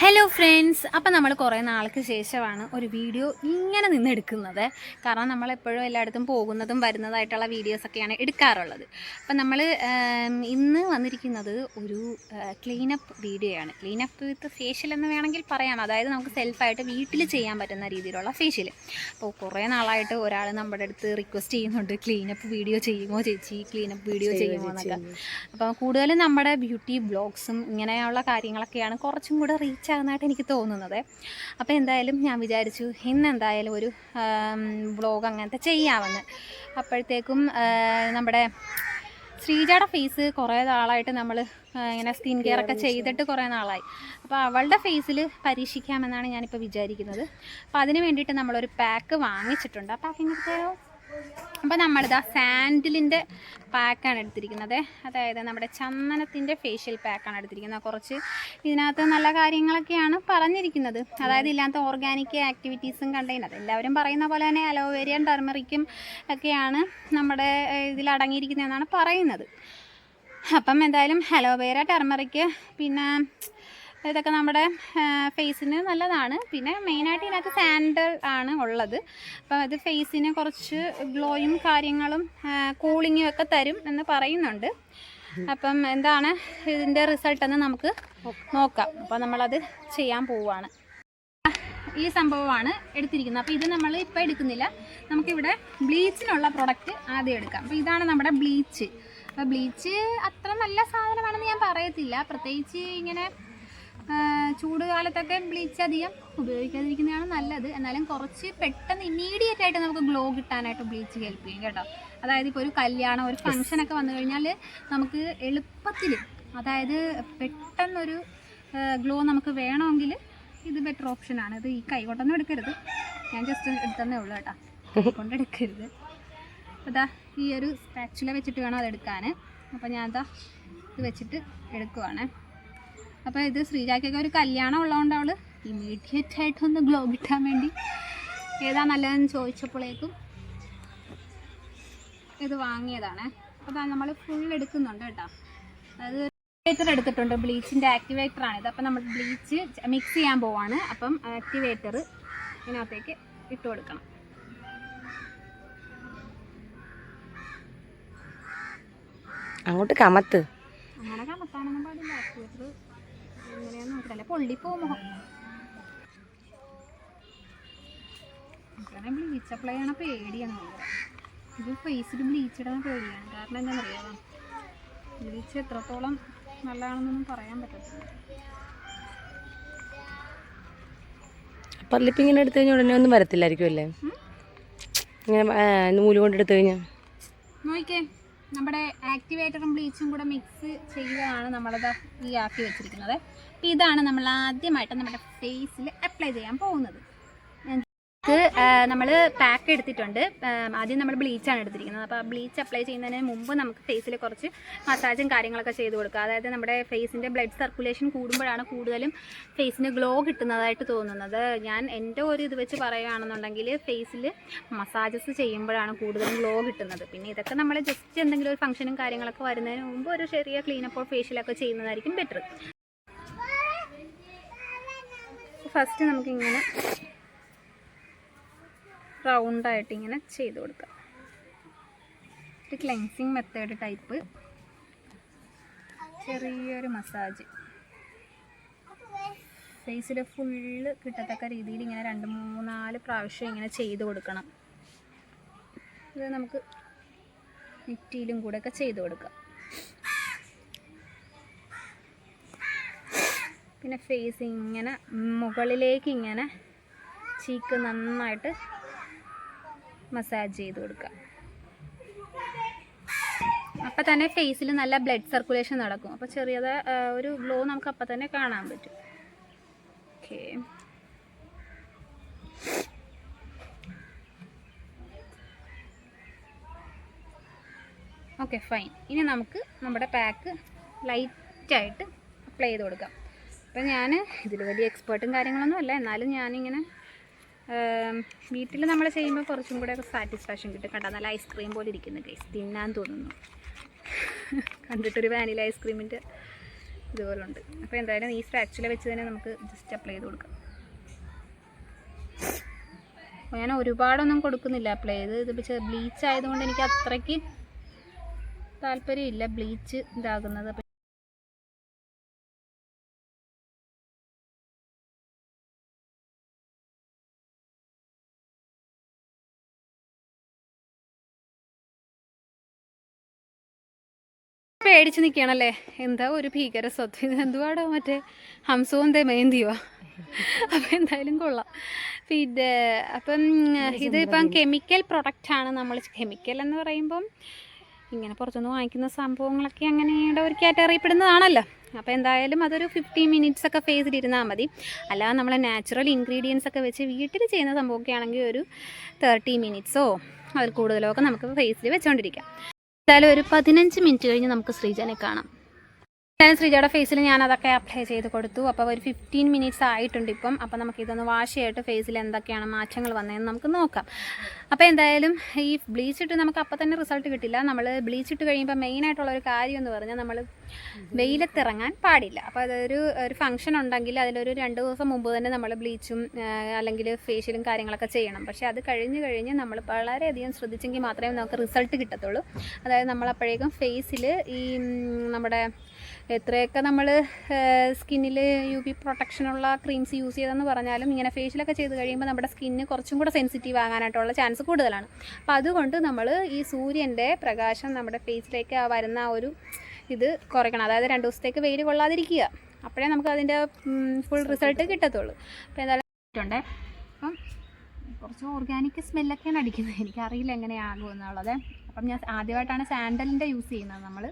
Hello friends, അപ്പോൾ നമ്മൾ കുറേ നാൾക്ക് ശേഷമാണ് ഒരു വീഡിയോ ഇങ്ങനെ നിന്നെടുക്കുന്നത്. കാരണം നമ്മളെപ്പോഴും എല്ലായിടത്തും പോകുന്നതും വരുന്നതായിട്ടുള്ള വീഡിയോസൊക്കെയാണ് എടുക്കാറുള്ളത്. അപ്പം നമ്മൾ ഇന്ന് വന്നിരിക്കുന്നത് ഒരു ക്ലീനപ്പ് വീഡിയോയാണ്. ക്ലീനപ്പ് വിത്ത് ഫേഷ്യൽ എന്ന് വേണമെങ്കിൽ പറയാം. അതായത് നമുക്ക് സെൽഫായിട്ട് വീട്ടിൽ ചെയ്യാൻ പറ്റുന്ന രീതിയിലുള്ള ഫേഷ്യൽ. അപ്പോൾ കുറേ നാളായിട്ട് ഒരാൾ നമ്മുടെ അടുത്ത് റിക്വസ്റ്റ് ചെയ്യുന്നുണ്ട്, ക്ലീനപ്പ് വീഡിയോ ചെയ്യുമോ ചേച്ചി, ക്ലീനപ്പ് വീഡിയോ ചെയ്യുമോ എന്നൊക്കെ. അപ്പോൾ കൂടുതലും നമ്മുടെ ബ്യൂട്ടി ബ്ലോഗ്സും ഇങ്ങനെയുള്ള കാര്യങ്ങളൊക്കെയാണ് കുറച്ചും കൂടെ റീച്ച് ആകുന്നതായിട്ട് എനിക്ക് തോന്നുന്നത്. അപ്പോൾ എന്തായാലും ഞാൻ വിചാരിച്ചു ഇന്ന് എന്തായാലും ഒരു വ്ളോഗ് അങ്ങനത്തെ ചെയ്യാമെന്ന്. അപ്പോഴത്തേക്കും നമ്മുടെ ശ്രീജയുടെ ഫേസ് കുറേ നാളായിട്ട് നമ്മൾ ഇങ്ങനെ സ്കിൻ കെയർ ഒക്കെ ചെയ്തിട്ട് കുറേ നാളായി. അപ്പോൾ അവളുടെ ഫേസിൽ പരീക്ഷിക്കാമെന്നാണ് ഞാനിപ്പോൾ വിചാരിക്കുന്നത്. അപ്പോൾ അതിന് വേണ്ടിയിട്ട് നമ്മളൊരു പാക്ക് വാങ്ങിച്ചിട്ടുണ്ട്. ആ പാക്കിങ് എടുത്താലോ? അപ്പോൾ നമ്മളിതാ സാൻഡിലിൻ്റെ പാക്കാണ് എടുത്തിരിക്കുന്നത്. അതായത് നമ്മുടെ ചന്ദനത്തിൻ്റെ ഫേഷ്യൽ പാക്കാണ് എടുത്തിരിക്കുന്നത്. കുറച്ച് ഇതിനകത്ത് നല്ല കാര്യങ്ങളൊക്കെയാണ് പറഞ്ഞിരിക്കുന്നത്. അതായത് ഇല്ലാത്ത ഓർഗാനിക് ആക്ടിവിറ്റീസും കണ്ടെയ്നർ എല്ലാവരും പറയുന്ന പോലെ തന്നെ അലോവേരിയൻ ടർമറിക്കും ഒക്കെയാണ് നമ്മുടെ ഇതിൽ അടങ്ങിയിരിക്കുന്നതെന്നാണ് പറയുന്നത്. അപ്പം എന്തായാലും അലോവേര, ടർമറിക്ക്, പിന്നെ ഇതൊക്കെ നമ്മുടെ ഫേസിന് നല്ലതാണ്. പിന്നെ മെയിനായിട്ട് ഇതിനകത്ത് സാൻഡൽ ആണ് ഉള്ളത്. അപ്പം അത് ഫേസിന് കുറച്ച് ഗ്ലോയും കാര്യങ്ങളും കൂളിങ്ങും ഒക്കെ തരും എന്ന് പറയുന്നുണ്ട്. അപ്പം എന്താണ് ഇതിൻ്റെ റിസൾട്ടെന്ന് നമുക്ക് നോക്കാം. അപ്പോൾ നമ്മളത് ചെയ്യാൻ പോവുകയാണ്. ഈ സംഭവമാണ് എടുത്തിരിക്കുന്നത്. അപ്പോൾ ഇത് നമ്മൾ ഇപ്പോൾ എടുക്കുന്നില്ല, നമുക്കിവിടെ ബ്ലീച്ചിനുള്ള പ്രൊഡക്റ്റ് ആദ്യം എടുക്കാം. അപ്പോൾ ഇതാണ് നമ്മുടെ ബ്ലീച്ച്. അപ്പോൾ ബ്ലീച്ച് അത്ര നല്ല സാധനമാണെന്ന് ഞാൻ പറയത്തില്ല. പ്രത്യേകിച്ച് ഇങ്ങനെ ചൂട് കാലത്തൊക്കെ ബ്ലീച്ച് അധികം ഉപയോഗിക്കാതിരിക്കുന്നതാണ് നല്ലത്. എന്നാലും കുറച്ച് പെട്ടെന്ന് ഇമ്മീഡിയറ്റ് ആയിട്ട് നമുക്ക് ഗ്ലോ കിട്ടാനായിട്ട് ബ്ലീച്ച് ഹെൽപ്പ് ചെയ്യും കേട്ടോ. അതായത് ഇപ്പോൾ ഒരു കല്യാണം, ഒരു ഫംഗ്ഷനൊക്കെ വന്നു കഴിഞ്ഞാൽ നമുക്ക് എളുപ്പത്തിൽ, അതായത് പെട്ടെന്നൊരു ഗ്ലോ നമുക്ക് വേണമെങ്കിൽ ഇത് ബെറ്റർ ഓപ്ഷനാണ്. ഇത് ഈ കൈ കൊണ്ടൊന്നും എടുക്കരുത്, ഞാൻ ജസ്റ്റ് എടുത്തന്നേ ഉള്ളൂ കേട്ടോ, കൈ കൊണ്ട് എടുക്കരുത്. അതാ ഈ ഒരു സ്പാച്ചുല വെച്ചിട്ട് വേണം അതെടുക്കാൻ. അപ്പോൾ ഞാൻ എന്താ ഇത് വെച്ചിട്ട് എടുക്കുവാണ്. അപ്പോൾ ഇത് ശ്രീജയ്ക്കൊക്കെ ഒരു കല്യാണം ഉള്ളതുകൊണ്ട് അവൾ ഇമ്മീഡിയറ്റ് ആയിട്ടൊന്ന് ഗ്ലോ കിട്ടാൻ വേണ്ടി ഏതാ നല്ലതെന്ന് ചോദിച്ചപ്പോഴേക്കും ഇത് വാങ്ങിയതാണ്. അപ്പോൾ നമ്മൾ ഫുൾ എടുക്കുന്നുണ്ട് കേട്ടോ. അത് ആക്ടിവേറ്റർ എടുത്തിട്ടുണ്ട്, ബ്ലീച്ചിൻ്റെ ആക്ടിവേറ്ററാണിത്. അപ്പോൾ നമ്മൾ ബ്ലീച്ച് മിക്സ് ചെയ്യാൻ പോവാണ്. അപ്പം ആക്ടിവേറ്റർ ഇതിനകത്തേക്ക് ഇട്ട് കൊടുക്കണം. അങ്ങോട്ട് കമത്ത്. അങ്ങനെ കമത്താനൊന്നും പാടില്ല. ആക്ടിവേറ്റർ എങ്ങനെയാന്ന് നോക്കില്ല, പൊള്ളിപ്പോ മുഖം. അങ്ങനെ ബ്ലീച്ച് അപ്ലൈ ചെയ്യണ പേടിയാണ്. ഇത് ഫേസിൽ ബ്ലീച്ച് ഇടാൻ പേടിയാണ്. കാരണം എന്താണെന്നറിയാമോ, ബ്ലീച്ച് എത്രത്തോളം നല്ലതാണെന്നൊന്നും പറയാൻ പറ്റത്തില്ല. പല്ലിപ്പ് ഇങ്ങനെ എടുത്തു കഴിഞ്ഞാൽ ഉടനെ ഒന്നും വരത്തില്ലായിരിക്കും അല്ലേ? ഇങ്ങനെ നൂല് കൊണ്ട് എടുത്തു കഴിഞ്ഞാൽ നോക്കിക്കേ, നമ്മുടെ ആക്ടിവേറ്ററും ബ്ലീച്ചും കൂടെ മിക്സ് ചെയ്തതാണ് നമ്മളത് ഈ ആക്കി വെച്ചിരിക്കുന്നത്. അപ്പോൾ ഇതാണ് നമ്മൾ ആദ്യമായിട്ട് നമ്മുടെ ഫേസിൽ അപ്ലൈ ചെയ്യാൻ പോകുന്നത്. നമ്മൾ പാക്ക് എടുത്തിട്ടുണ്ട്. ആദ്യം നമ്മൾ ബ്ലീച്ചാണ് എടുത്തിരിക്കുന്നത്. അപ്പോൾ ബ്ലീച്ച് അപ്ലൈ ചെയ്യുന്നതിന് മുമ്പ് നമുക്ക് ഫേസിൽ കുറച്ച് മസാജും കാര്യങ്ങളൊക്കെ ചെയ്ത് കൊടുക്കുക. അതായത് നമ്മുടെ ഫേസിൻ്റെ ബ്ലഡ് സർക്കുലേഷൻ കൂടുമ്പോഴാണ് കൂടുതലും ഫേസിന് ഗ്ലോ കിട്ടുന്നതായിട്ട് തോന്നുന്നത്. ഞാൻ എൻ്റെ ഒരു ഇത് വെച്ച് പറയുകയാണെന്നുണ്ടെങ്കിൽ ഫേസിൽ മസാജസ് ചെയ്യുമ്പോഴാണ് കൂടുതലും ഗ്ലോ കിട്ടുന്നത്. പിന്നെ ഇതൊക്കെ നമ്മൾ ജസ്റ്റ് എന്തെങ്കിലും ഒരു ഫംഗ്ഷനും കാര്യങ്ങളൊക്കെ വരുന്നതിന് മുമ്പ് ഒരു ചെറിയ ക്ലീനപ്പോ ഫേഷ്യലൊക്കെ ചെയ്യുന്നതായിരിക്കും ബെറ്റർ. ഫസ്റ്റ് നമുക്കിങ്ങനെ റൗണ്ടായിട്ട് ഇങ്ങനെ ചെയ്ത് കൊടുക്കാം. ഒരു ക്ലെൻസിങ് മെത്തേഡ് ടൈപ്പ് ചെറിയൊരു മസാജ് ഫേസിൽ ഫുള്ള് കിട്ടത്തക്ക രീതിയിൽ ഇങ്ങനെ 2-3-4 പ്രാവശ്യം ഇങ്ങനെ ചെയ്ത് കൊടുക്കണം. ഇത് നമുക്ക് നെറ്റിയിലും കൂടെ ഒക്കെ ചെയ്ത് കൊടുക്കാം. പിന്നെ ഫേസ് ഇങ്ങനെ മുകളിലേക്ക് ഇങ്ങനെ ചീക്ക് നന്നായിട്ട് മസാജ് ചെയ്ത് കൊടുക്കുക. അപ്പം തന്നെ ഫേസിൽ നല്ല ബ്ലഡ് സർക്കുലേഷൻ നടക്കും. അപ്പോൾ ചെറിയത് ഒരു ഗ്ലോ നമുക്ക് അപ്പം തന്നെ കാണാൻ പറ്റും. Okay fine. ഇനി നമുക്ക് നമ്മുടെ പാക്ക് ലൈറ്റായിട്ട് അപ്ലൈ ചെയ്ത് കൊടുക്കാം. അപ്പം ഞാൻ ഇതിൽ വലിയ എക്സ്പേർട്ടും കാര്യങ്ങളൊന്നും അല്ല, എന്നാലും ഞാനിങ്ങനെ വീട്ടിൽ നമ്മൾ ചെയ്യുമ്പോൾ കുറച്ചും കൂടെ സാറ്റിസ്ഫാക്ഷൻ കിട്ടും. കണ്ടാ നല്ല ഐസ്ക്രീം പോലെ ഇരിക്കുന്നു ഗൈസ്, തിന്നാൻ തോന്നുന്നു. കണ്ടിട്ടൊരു വാനില ഐസ്ക്രീമിൻ്റെ ഇതുപോലെ ഉണ്ട്. അപ്പോൾ എന്തായാലും ഈ സ്പാച്ചുല വെച്ച് തന്നെ നമുക്ക് ജസ്റ്റ് അപ്ലൈ ചെയ്ത് കൊടുക്കാം. അപ്പോൾ ഞാൻ ഒരുപാടൊന്നും കൊടുക്കുന്നില്ല അപ്ലൈ ചെയ്ത്. ഇതിപ്പോൾ ബ്ലീച്ച് ആയതുകൊണ്ട് എനിക്ക് അത്രയ്ക്ക് താല്പര്യമില്ല ബ്ലീച്ച് ഇതാകുന്നത്. അപ്പോൾ പേടിച്ച് നിൽക്കുകയാണല്ലേ, എന്താ ഒരു ഭീകര സ്വത്ത്, ഇത് എന്തുവാടോ മറ്റേ ഹംസവും ദമയന്തിയോ. അപ്പം എന്തായാലും കൊള്ളാം. പിന്നെ അപ്പം ഇതിപ്പം കെമിക്കൽ പ്രൊഡക്റ്റാണ്. നമ്മൾ കെമിക്കൽ എന്ന് പറയുമ്പം ഇങ്ങനെ പുറത്തുനിന്ന് വാങ്ങിക്കുന്ന സംഭവങ്ങളൊക്കെ അങ്ങനെയുടെ ഒരു കാറ്റഗറി പെടുന്നതാണല്ലോ. അപ്പോൾ എന്തായാലും അതൊരു 15 മിനിറ്റ്സ് ഒക്കെ ഫേസിലിരുന്നാൽ മതി. അല്ലാതെ നമ്മൾ നാച്ചുറൽ ഇൻഗ്രീഡിയൻസ് ഒക്കെ വെച്ച് വീട്ടിൽ ചെയ്യുന്ന സംഭവമൊക്കെ ആണെങ്കിൽ ഒരു 30 മിനിറ്റ്സോ അതിൽ കൂടുതലോ ഒക്കെ നമുക്ക് ഫേസിൽ വെച്ചുകൊണ്ടിരിക്കാം. എന്തായാലും ഒരു 15 മിനിറ്റ് കഴിഞ്ഞ് നമുക്ക് ശ്രീജനെ കാണാം. ശ്രീജയുടെ ഫേസിൽ ഞാൻ അതൊക്കെ അപ്ലൈ ചെയ്ത് കൊടുത്തു. അപ്പോൾ ഒരു 15 മിനിറ്റ്സ് ആയിട്ടുണ്ട് ഇപ്പം. അപ്പോൾ നമുക്കിതൊന്ന് വാഷ് ചെയ്തിട്ട് ഫേസിൽ എന്തൊക്കെയാണ് മാറ്റങ്ങൾ വന്നതെന്ന് നമുക്ക് നോക്കാം. അപ്പോൾ എന്തായാലും ഈ ബ്ലീച്ച് ഇട്ട് നമുക്ക് അപ്പം തന്നെ റിസൾട്ട് കിട്ടില്ല. നമ്മൾ ബ്ലീച്ച് ഇട്ട് കഴിയുമ്പോൾ മെയിനായിട്ടുള്ളൊരു കാര്യം എന്ന് പറഞ്ഞാൽ നമ്മൾ വെയിലത്തിറങ്ങാൻ പാടില്ല. അപ്പോൾ അതൊരു ഫംഗ്ഷൻ ഉണ്ടെങ്കിൽ അതിലൊരു 2 ദിവസം മുമ്പ് തന്നെ നമ്മൾ ബ്ലീച്ചും അല്ലെങ്കിൽ ഫേഷ്യലും കാര്യങ്ങളൊക്കെ ചെയ്യണം. പക്ഷേ അത് കഴിഞ്ഞ് നമ്മൾ വളരെയധികം ശ്രദ്ധിച്ചെങ്കിൽ മാത്രമേ നമുക്ക് റിസൾട്ട് കിട്ടത്തുള്ളൂ. അതായത് നമ്മളപ്പോഴേക്കും ഫേസിൽ ഈ നമ്മുടെ എത്രയൊക്കെ നമ്മൾ സ്കിന്നിൽ UV പ്രൊട്ടക്ഷനുള്ള ക്രീംസ് യൂസ് ചെയ്തെന്ന് പറഞ്ഞാലും ഇങ്ങനെ ഫേഷ്യലൊക്കെ ചെയ്ത് കഴിയുമ്പോൾ നമ്മുടെ സ്കിന്ന് കുറച്ചും കൂടെ സെൻസിറ്റീവ് ആകാനായിട്ടുള്ള ചാൻസ് കൂടുതലാണ്. അപ്പോൾ അതുകൊണ്ട് നമ്മൾ ഈ സൂര്യൻ്റെ പ്രകാശം നമ്മുടെ ഫേസിലേക്ക് വരുന്ന ഒരു ഇത് കുറയ്ക്കണം. അതായത് 2 ദിവസത്തേക്ക് വെയിൽ കൊള്ളാതിരിക്കുക. അപ്പോഴേ നമുക്ക് അതിൻ്റെ ഫുൾ റിസൾട്ട് കിട്ടത്തുള്ളൂ. അപ്പോൾ എന്തായാലും അപ്പം കുറച്ച് ഓർഗാനിക് സ്മെല്ലൊക്കെയാണ് അടിക്കുന്നത്. എനിക്കറിയില്ല എങ്ങനെയാകുമെന്നുള്ളത്. അപ്പം ഞാൻ ആദ്യമായിട്ടാണ് സാൻഡലിൻ്റെ യൂസ് ചെയ്യുന്നത് നമ്മൾ.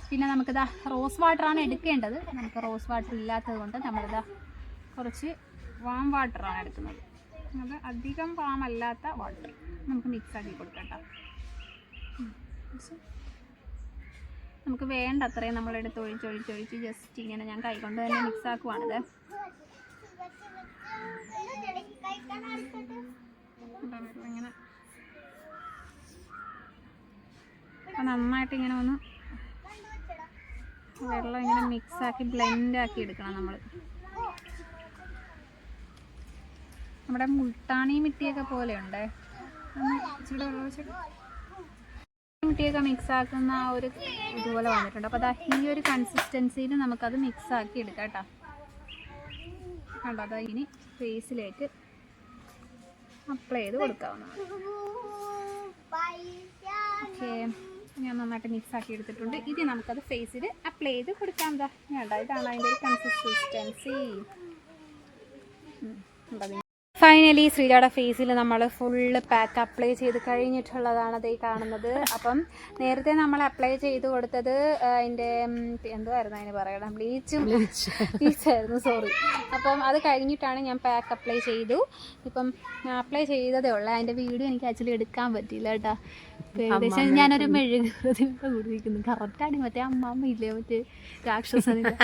പിന്നെ നമുക്കിതാ റോസ് വാട്ടറാണ് എടുക്കേണ്ടത്. നമുക്ക് റോസ് വാട്ടർ ഇല്ലാത്തത് കൊണ്ട് നമ്മളിതാ കുറച്ച് വാം വാട്ടറാണ് എടുക്കുന്നത്. അത് അധികം വാം അല്ലാത്ത വാട്ടർ നമുക്ക് മിക്സാക്കി കൊടുക്കാം കേട്ടോ. നമുക്ക് വേണ്ട അത്രയും നമ്മളെടുത്ത് ഒഴിച്ചൊഴിച്ച് ജസ്റ്റ് ഇങ്ങനെ ഞാൻ കൈകൊണ്ട് തന്നെ മിക്സാക്കുവാണിത്. ഇങ്ങനെ അപ്പം നന്നായിട്ട് ഇങ്ങനെ ഒന്ന് വെള്ളം ഇങ്ങനെ മിക്സാക്കി ബ്ലെൻഡാക്കി എടുക്കണം നമ്മൾ. നമ്മുടെ മുൾട്ടാണി മിട്ടിയൊക്കെ പോലെയുണ്ട്. ഇച്ചിരി വെള്ളം വെച്ചിട്ട് മിട്ടിയൊക്കെ മിക്സാക്കുന്ന ആ ഒരു ഇതുപോലെ വന്നിട്ടുണ്ട്. അപ്പോൾ അതാ ഈ ഒരു കൺസിസ്റ്റൻസിയിൽ നമുക്കത് മിക്സാക്കി എടുക്കാം കേട്ടോ. കണ്ടോ, അതാ ഇനി ഫേസിലേക്ക് അപ്ലൈ ചെയ്ത് കൊടുക്കാവുന്നതാണ്. ഓക്കെ, ഞാൻ നന്നായിട്ട് മിക്സാക്കി എടുത്തിട്ടുണ്ട്. ഇത് നമുക്കത് ഫേസിൽ അപ്ലൈ ചെയ്ത് കൊടുക്കാം. എന്താ വേണ്ട, ഇതാണ് അതിൻ്റെ ഒരു കൺസിസ്റ്റൻസി. ഫൈനലി ശ്രീജയുടെ ഫേസിൽ നമ്മൾ ഫുള്ള് പാക്ക് അപ്ലൈ ചെയ്ത് കഴിഞ്ഞിട്ടുള്ളതാണ് അതേ കാണുന്നത്. അപ്പം നേരത്തെ നമ്മൾ അപ്ലൈ ചെയ്ത് കൊടുത്തത് അതിൻ്റെ എന്തുമായിരുന്നു അതിന് പറയണം, ബ്ലീച്ചായിരുന്നു, സോറി. അപ്പം അത് കഴിഞ്ഞിട്ടാണ് ഞാൻ പാക്ക് അപ്ലൈ ചെയ്തു. ഇപ്പം അപ്ലൈ ചെയ്തതേ ഉള്ളൂ. അതിൻ്റെ വീഡിയോ എനിക്ക് ആക്ച്വലി എടുക്കാൻ പറ്റിയില്ല കേട്ടോ. ഏകദേശം ഞാനൊരു മെഴുക് കൂടിയിരിക്കുന്നു. കറക്റ്റാണ്. മറ്റേ അമ്മാമ്മ ഇല്ലേ, മറ്റേ രാക്ഷസനില്ല.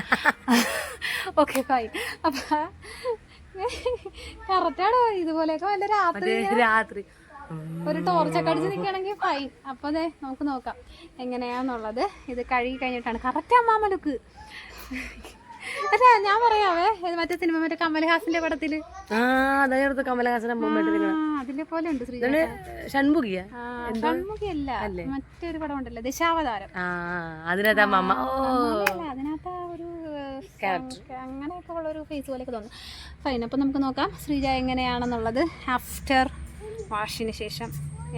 Okay fine. അപ്പം കറക്റ്റാണോ? ഇതുപോലെയൊക്കെ വല്ല രാത്രി ഒരു ടോർച്ചൊക്കെ അടിച്ച് നിൽക്കുകയാണെങ്കിൽ ഫൈൻ. അപ്പോൾ അതെ നമുക്ക് നോക്കാം എങ്ങനെയാന്നുള്ളത്. ഇത് കഴുകി കഴിഞ്ഞിട്ടാണ് കറക്റ്റ് അമ്മാമ്മ ലുക്ക്. അല്ല ഞാൻ പറയാവേ, മറ്റേ സിനിമ മറ്റേ കമൽഹാസന്റെ പടത്തില് കമൽഹാസൻ അതിലെ പോലെ ഉണ്ട് ഷൺമുഖിയല്ല, മറ്റൊരു പടം ഉണ്ടല്ലോ ദശാവതാരം. അതിനകത്ത് ആ ഒരു അങ്ങനെയൊക്കെ ഉള്ള ഒരു ഫേസ് പോലെയൊക്കെ തോന്നുന്നു. ഫൈൻ. അപ്പം നമുക്ക് നോക്കാം ശ്രീജ എങ്ങനെയാണെന്നുള്ളത് ആഫ്റ്റർ വാഷിന് ശേഷം.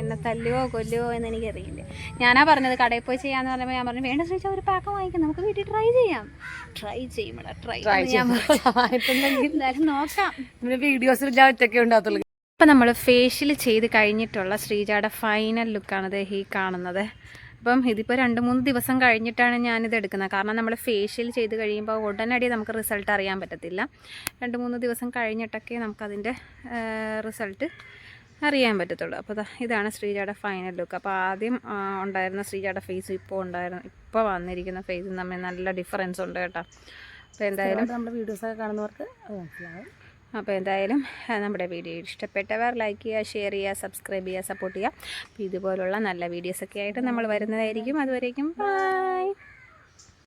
എന്നെ തല്ലുവോ കൊല്ലുവോ എന്ന് എനിക്കറിയില്ല. ഞാനാ പറഞ്ഞത് കടയിൽ പോയി ചെയ്യാന്ന് പറഞ്ഞപ്പോൾ ഞാൻ പറഞ്ഞു വേണ്ട ശ്രീജ ഒരു പാക്ക് വാങ്ങിക്കാം, നമുക്ക് വീട്ടിൽ ട്രൈ ചെയ്യാം. ട്രൈ എന്തായാലും നോക്കാം. വീഡിയോസിൽ അപ്പം നമ്മൾ ഫേഷ്യൽ ചെയ്ത് കഴിഞ്ഞിട്ടുള്ള ശ്രീജയുടെ ഫൈനൽ ലുക്കാണത് ഈ കാണുന്നത്. അപ്പം ഇതിപ്പോൾ 2-3 ദിവസം കഴിഞ്ഞിട്ടാണ് ഞാനിത് എടുക്കുന്നത്. കാരണം നമ്മൾ ഫേഷ്യൽ ചെയ്ത് കഴിയുമ്പോൾ ഉടനടി നമുക്ക് റിസൾട്ട് അറിയാൻ പറ്റത്തില്ല. 2-3 ദിവസം കഴിഞ്ഞിട്ടൊക്കെ നമുക്കതിൻ്റെ റിസൾട്ട് അറിയാൻ പറ്റത്തുള്ളൂ. അപ്പോൾ ഇതാണ് ശ്രീജയുടെ ഫൈനൽ ലുക്ക്. അപ്പോൾ ആദ്യം ഉണ്ടായിരുന്ന ശ്രീജയുടെ ഫേസ് ഇപ്പോൾ വന്നിരിക്കുന്ന ഫേസും തമ്മിൽ നല്ല ഡിഫറൻസ് ഉണ്ട് കേട്ടോ. അപ്പോൾ എന്തായാലും നമ്മുടെ വീഡിയോസൊക്കെ കാണുന്നവർക്ക് അത് മനസ്സിലാവും. അപ്പോൾ എന്തായാലും നമ്മുടെ വീഡിയോ ഇഷ്ടപ്പെട്ടവർ ലൈക്ക് ചെയ്യുക, ഷെയർ ചെയ്യുക, സബ്സ്ക്രൈബ് ചെയ്യുക, സപ്പോർട്ട് ചെയ്യുക. അപ്പോൾ ഇതുപോലുള്ള നല്ല വീഡിയോസൊക്കെ ആയിട്ട് നമ്മൾ വരുന്നതായിരിക്കും. അതുവരേക്കും ബൈ.